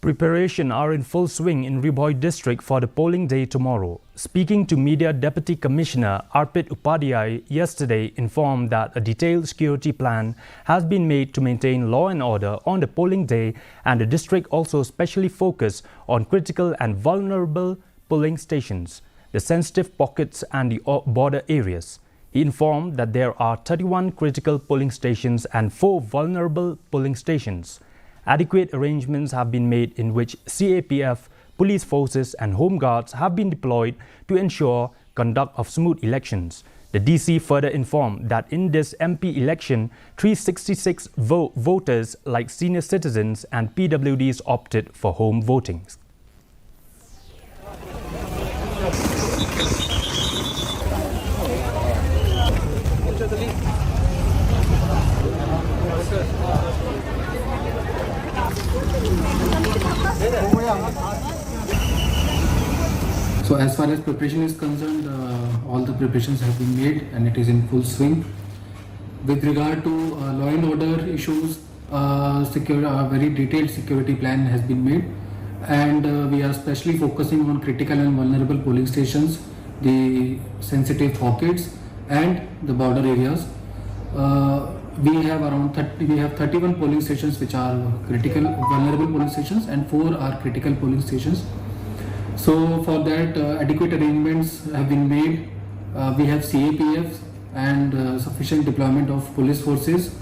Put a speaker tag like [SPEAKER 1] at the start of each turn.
[SPEAKER 1] Preparations are in full swing in Bhoi district for the polling day tomorrow. Speaking to media, Deputy Commissioner Arpit Upadhyay yesterday informed that a detailed security plan has been made to maintain law and order on the polling day, and the district also specially focused on critical and vulnerable polling stations, the sensitive pockets and the border areas. He informed that there are 31 critical polling stations and 4 vulnerable polling stations. Adequate arrangements have been made in which CAPF, police forces and home guards have been deployed to ensure conduct of smooth elections. The DC further informed that in this MP election, 366 voters like senior citizens and PWDs opted for home voting.
[SPEAKER 2] So as far as preparation is concerned, all the preparations have been made and it is in full swing. With regard to law and order issues, a very detailed security plan has been made, and we are especially focusing on critical and vulnerable polling stations, the sensitive pockets and the border areas. We have 31 polling stations which are critical vulnerable polling stations and 4 are critical polling stations. So for that, adequate arrangements have been made. We have CAPFs and sufficient deployment of police forces.